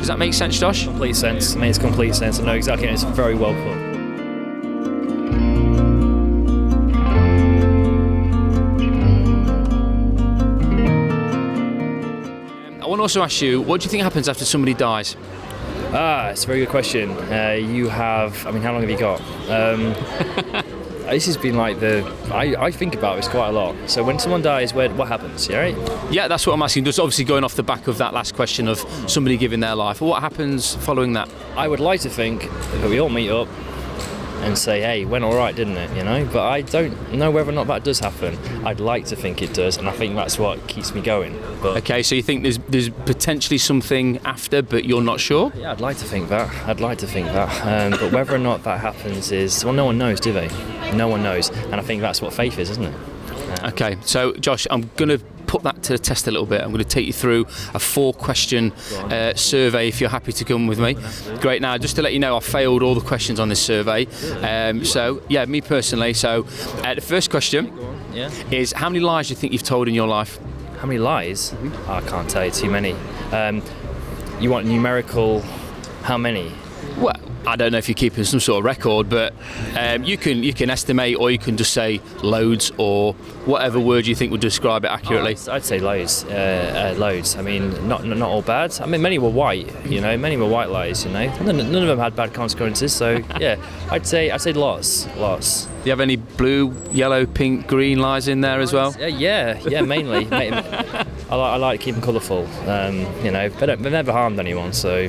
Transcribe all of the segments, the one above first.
Does that make sense, Josh? Complete sense. It makes complete sense. I know exactly. It's very well put. I want to also ask you, what do you think happens after somebody dies? It's a very good question. You have, how long have you got? This has been like I think about this quite a lot. So when someone dies, what happens? Yeah, right? Yeah, that's what I'm asking. Just obviously going off the back of that last question of somebody giving their life. What happens following that? I would like to think that we all meet up and say, hey, went all right, didn't it? You know, but I don't know whether or not that does happen. I'd like to think it does, and I think that's what keeps me going. But okay, so you think there's potentially something after, but you're not sure? Yeah, I'd like to think that. But whether or not that happens is, well, no one knows, do they? No one knows, and I think that's what faith is, isn't it? Okay, so Josh, I'm going to put that to the test a little bit. I'm going to take you through a 4-question survey if you're happy to come with me. Great. Now, just to let you know, I failed all the questions on this survey. So, yeah, me personally. So, the first question is, how many lies do you think you've told in your life? How many lies? Oh, I can't tell you too many. You want numerical, how many? Well, I don't know if you're keeping some sort of record, but you can estimate, or you can just say loads, or whatever word you think would describe it accurately. I'd say loads. Loads. I mean, not all bad. I mean, many were white. You know, many were white lies. You know, none of them had bad consequences. So yeah, I'd say lots. Do you have any blue, yellow, pink, green lies in there as well? Yeah, mainly. I like to keep them colourful. You know, they've never harmed anyone, so.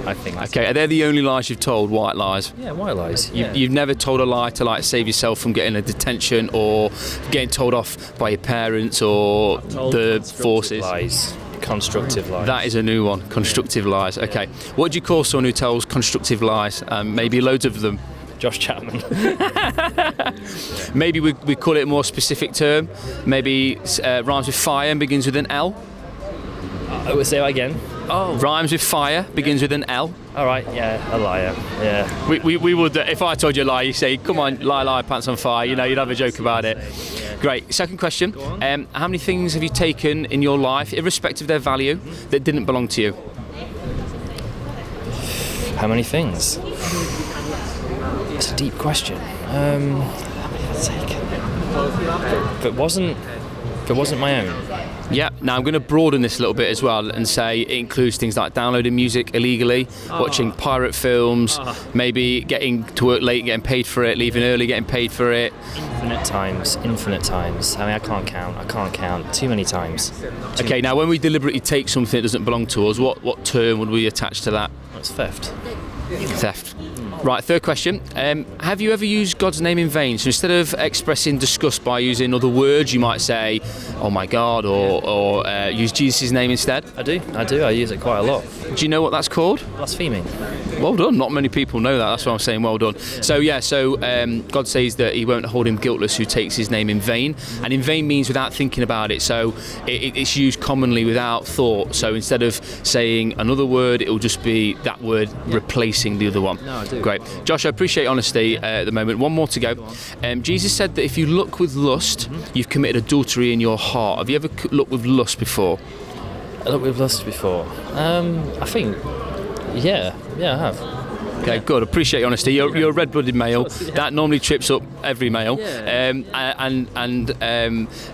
I think okay, are they the only lies you've told? White lies? Yeah, white lies. You've never told a lie to like save yourself from getting a detention or getting told off by your parents or the forces? Constructive lies. That is a new one. Constructive lies. Okay. What do you call someone who tells constructive lies? Maybe loads of them. Josh Chapman. Maybe we call it a more specific term. Maybe rhymes with fire and begins with an L. I would say that again. Oh. Rhymes with fire, begins with an L. All right, yeah, a liar. Yeah. We would, if I told you a lie, you say, come on, lie, pants on fire. You know, you'd have a joke about it. Great. Second question. How many things have you taken in your life, irrespective of their value, that didn't belong to you? How many things? It's a deep question. If it wasn't my own. Yeah, now I'm going to broaden this a little bit as well and say it includes things like downloading music illegally, watching pirate films, maybe getting to work late, getting paid for it, leaving early, getting paid for it. Infinite times. I mean, I can't count. Too many times. Okay, now when we deliberately take something that doesn't belong to us, what term would we attach to that? That's theft. Theft. Right, third question. Have you ever used God's name in vain? So instead of expressing disgust by using other words, you might say, oh my God, or use Jesus' name instead? I do. I use it quite a lot. Do you know what that's called? Blaspheming. Well done. Not many people know that. That's why I'm saying well done. Yeah. So God says that he won't hold him guiltless who takes his name in vain. And in vain means without thinking about it. So it's used commonly without thought. So instead of saying another word, it will just be that word replacing the other one. No, I do. Great. Josh, I appreciate honesty at the moment. One more to go. Jesus said that if you look with lust, you've committed adultery in your heart. Have you ever looked with lust before? I looked with lust before. I think, yeah, I have. Okay, good. Appreciate your honesty. You're a red-blooded male. That normally trips up every male, and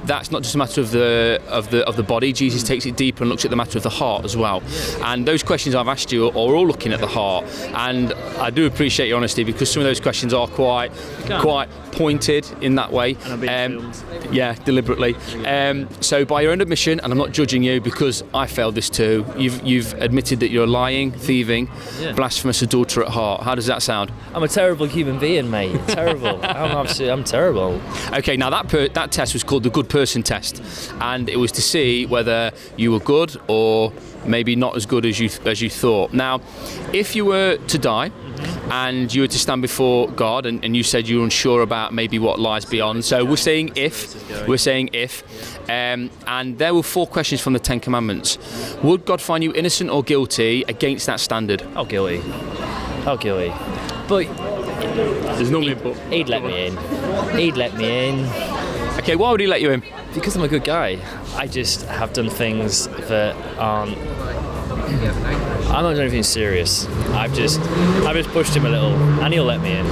that's not just a matter of the body. Jesus takes it deeper and looks at the matter of the heart as well. And those questions I've asked you are all looking at the heart. And I do appreciate your honesty because some of those questions are quite pointed in that way. And I'm being filmed. Yeah, deliberately. So by your own admission, and I'm not judging you because I failed this too. You've admitted that you're lying, thieving, blasphemous, adulterate heart. How does that sound? I'm a terrible human being, mate. Terrible. I'm terrible. Okay, now that test was called the good person test, and it was to see whether you were good or maybe not as good as you thought. Now, if you were to die and you were to stand before God and you said you were unsure about maybe what lies beyond, so we're saying if, and there were 4 questions from the 10 Commandments. Would God find you innocent or guilty against that standard? Oh, guilty. But there's normally but. He'd let me in. Okay, why would he let you in? Because I'm a good guy. I just have done things that aren't. I'm not doing anything serious. I've just pushed him a little, and he'll let me in.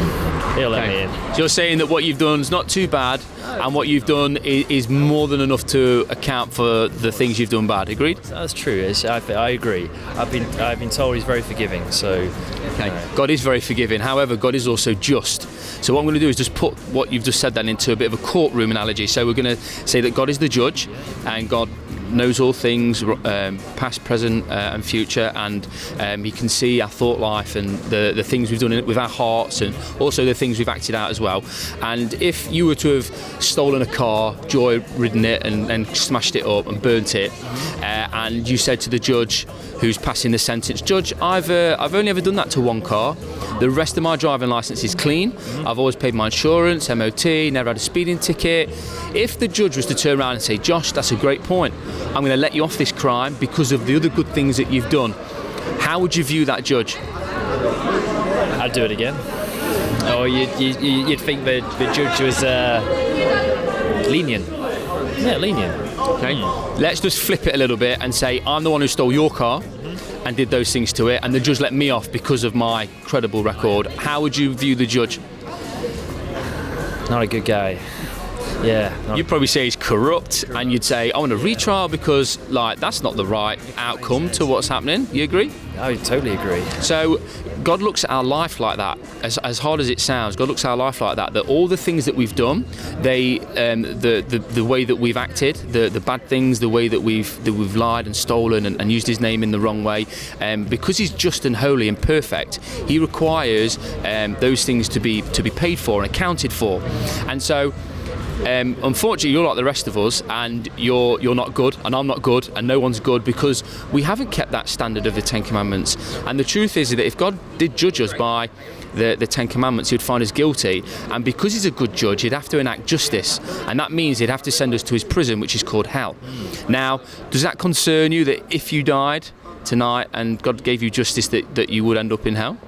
He'll let me in. So you're saying that what you've done is not too bad, and what you've done is more than enough to account for the things you've done bad. Agreed? That's true. I agree. I've been told he's very forgiving. So, God is very forgiving. However, God is also just. So what I'm going to do is just put what you've just said then into a bit of a courtroom analogy. So we're going to say that God is the judge, and God knows all things, past, present, and future, and he can see our thought life and the things we've done with our hearts, and also the things we've acted out as well. And if you were to have stolen a car, joy-ridden it, and smashed it up and burnt it, and you said to the judge who's passing the sentence, "Judge, I've only ever done that to one car. The rest of my driving licence is clean. I've always paid my insurance, MOT, never had a speeding ticket." If the judge was to turn around and say, "Josh, that's a great point. I'm going to let you off this crime because of the other good things that you've done," how would you view that judge? I'd do it again. Or you'd think the judge was lenient. Yeah, lenient. Okay. Let's just flip it a little bit and say I'm the one who stole your car and did those things to it, and the judge let me off because of my credible record. How would you view the judge? Not a good guy. Yeah. You'd probably say he's corrupt, and you'd say I want a retrial because that's not the right outcome to what's happening. You agree? I totally agree. So God looks at our life like that. As hard as it sounds, God looks at our life like that. That all the things that we've done, the way that we've acted, the bad things, the way that we've lied and stolen and used His name in the wrong way, because He's just and holy and perfect, He requires those things to be paid for and accounted for. And so, unfortunately, you're like the rest of us, and you're not good, and I'm not good, and no one's good, because we haven't kept that standard of the Ten Commandments. And the truth is that if God did judge us by the Ten Commandments, He would find us guilty, and because He's a good judge, He'd have to enact justice, and that means He'd have to send us to His prison, which is called hell. Now, does that concern you, that if you died tonight and God gave you justice, that you would end up in hell?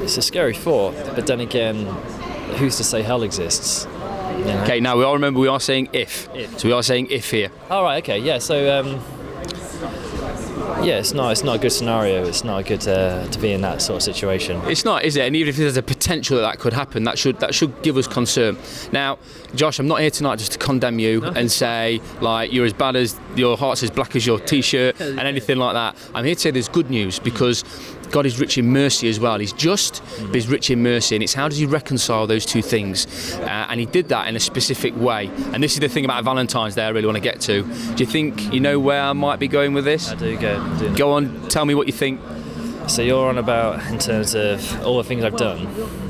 It's a scary thought, but then again, who's to say hell exists? You know? Okay, now we are saying if. So we are saying if here. All right, okay, yeah, so it's not a good scenario. It's not good to be in that sort of situation. It's not, is it? And even if there's a potential that could happen, that should give us concern. Now, Josh, I'm not here tonight just to condemn you and say you're as bad as your heart's as black as your t-shirt and anything like that. I'm here to say there's good news, because God is rich in mercy as well. He's just, but He's rich in mercy, and it's how does He reconcile those two things? And He did that in a specific way. And this is the thing about Valentine's Day I really want to get to. Do you think you know where I might be going with this? I do go. Go on, tell me what you think. So you're on about in terms of all the things I've done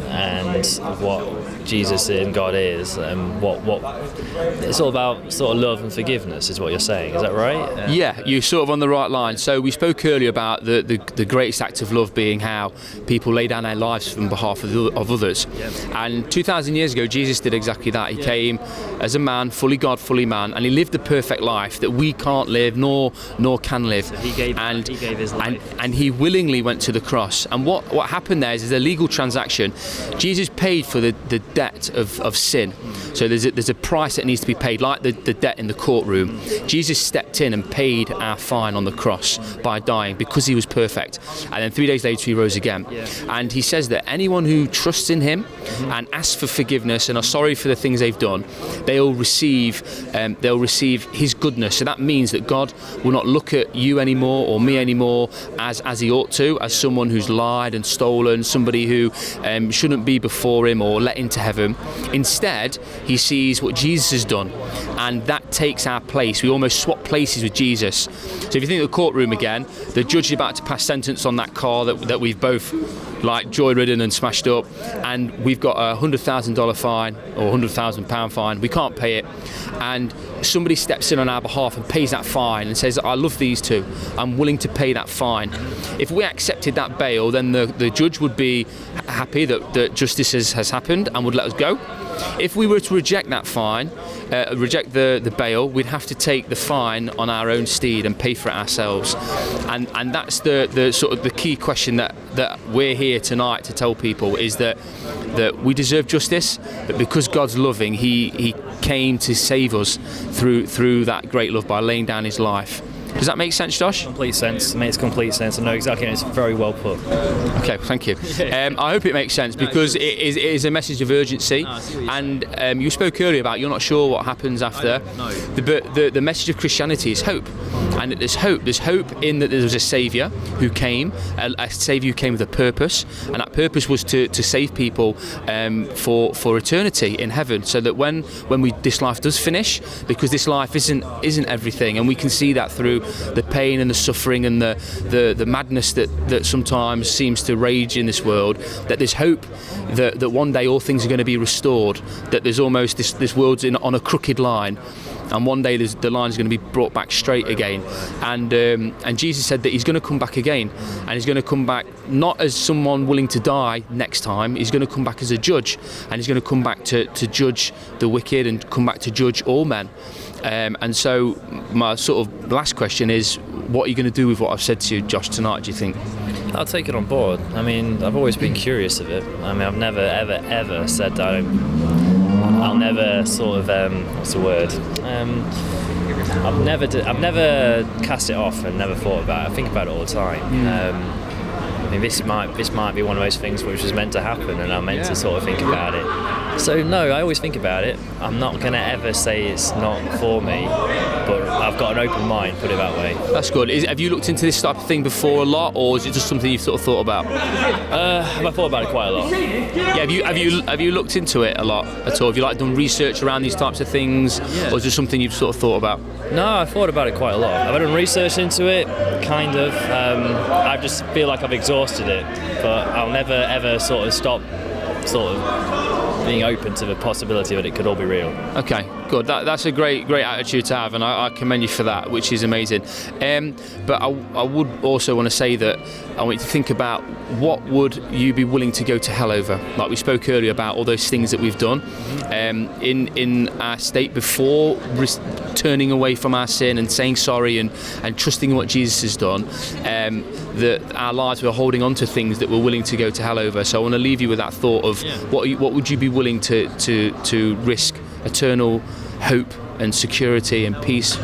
and what Jesus and God is, and what it's all about, sort of love and forgiveness is what you're saying. Is that right? Yeah, you're sort of on the right line. So we spoke earlier about the greatest act of love being how people lay down their lives on behalf of others. Yeah. And 2,000 years ago, Jesus did exactly that. He came as a man, fully God, fully man, and He lived the perfect life that we can't live nor can live. So he gave His life. And He willingly went to the cross. And what happened there is a legal transaction. Jesus paid for the debt of sin. So there's a price that needs to be paid, like the debt in the courtroom. Jesus stepped in and paid our fine on the cross by dying, because He was perfect. And then 3 days later He rose again. Yeah. And He says that anyone who trusts in Him and asks for forgiveness and are sorry for the things they've done, they'll receive His goodness. So that means that God will not look at you anymore or me anymore as He ought to, as someone who's lied and stolen, somebody who shouldn't be before Him or let into heaven. Instead, He sees what Jesus has done, and that takes our place. We almost swap places with Jesus. So if you think of the courtroom again, the judge is about to pass sentence on that car that we've both joy-ridden and smashed up, and we've got a $100,000 fine or £100,000 fine. We can't pay it, and somebody steps in on our behalf and pays that fine and says, "I love these two, I'm willing to pay that fine." If we accepted that bail, then the judge would be happy that justice has happened and would let us go. If we were to reject that fine, reject the bail, we'd have to take the fine on our own steed and pay for it ourselves. And that's the sort of the key question that we're here tonight to tell people, is that we deserve justice, but because God's loving, He came to save us through that great love by laying down His life. Does that make sense, Josh? Complete sense. It makes complete sense. I know exactly. It's very well put. Okay, thank you. I hope it makes sense, because it is a message of urgency. And you spoke earlier about you're not sure what happens after. The message of Christianity is hope. And there's hope. There's hope in that there was a Saviour who came, a Saviour who came with a purpose, and that purpose was to save people for eternity in heaven, so that when this life does finish, because this life isn't everything, and we can see that through the pain and the suffering and the madness that sometimes seems to rage in this world, that there's hope that one day all things are going to be restored, that there's almost this world's on a crooked line, and one day the line is going to be brought back straight again. And Jesus said that he's going to come back again, and he's going to come back not as someone willing to die next time. He's going to come back as a judge, and he's going to come back to judge the wicked and come back to judge all men. And so my sort of last question is, what are you going to do with what I've said to you, Josh, tonight, do you think? I'll take it on board. I mean, I've always been curious of it. I mean, I've never, ever said that I'll never sort of, what's the word? I've never cast it off and never thought about it. I think about it all the time. I mean, this might be one of those things which was meant to happen, and I'm meant to sort of think about it. So no, I always think about it. I'm not going to ever say it's not for me, but I've got an open mind, put it that way. That's good. Have you looked into this type of thing before a lot, or is it just something you've sort of thought about? I've thought about it quite a lot. Yeah. Have you looked into it a lot at all? Have you done research around these types of things, or is it something you've sort of thought about? No, I've thought about it quite a lot. I've done research into it, kind of. I just feel like I've exhausted it, but I'll never ever sort of stop being open to the possibility that it could all be real. Okay, good. That's a great attitude to have, and I commend you for that, which is amazing. But I would also want to say that I want you to think about, what would you be willing to go to hell over? Like we spoke earlier about all those things that we've done in our state before turning away from our sin and saying sorry and trusting in what Jesus has done. That our lives were holding on to things that we're willing to go to hell over. So I want to leave you with that thought of what would you be willing to risk eternal hope and security and peace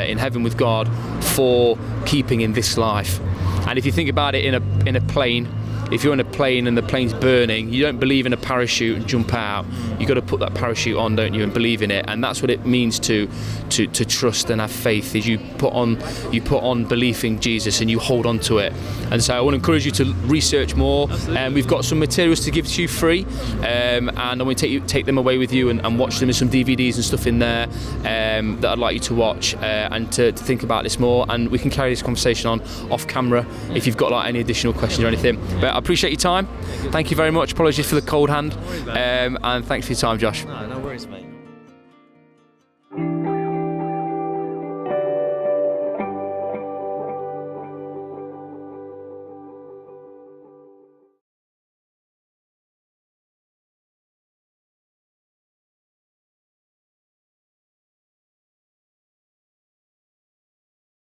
in heaven with God for keeping in this life. And if you think about it in a plane, if you're in a plane and the plane's burning, you don't believe in a parachute and jump out. You've got to put that parachute on, don't you, and believe in it. And that's what it means to trust and have faith, is you put on belief in Jesus and you hold on to it. And so I want to encourage you to research more. We've got some materials to give to you free, and I want to take them away with you and watch them. There's some DVDs and stuff in there that I'd like you to watch and to think about this more. And we can carry this conversation on off camera if you've got any additional questions or anything. But I appreciate your time. Thank you very much. Apologies for the cold hand, and thanks for your time, Josh. No worries, mate.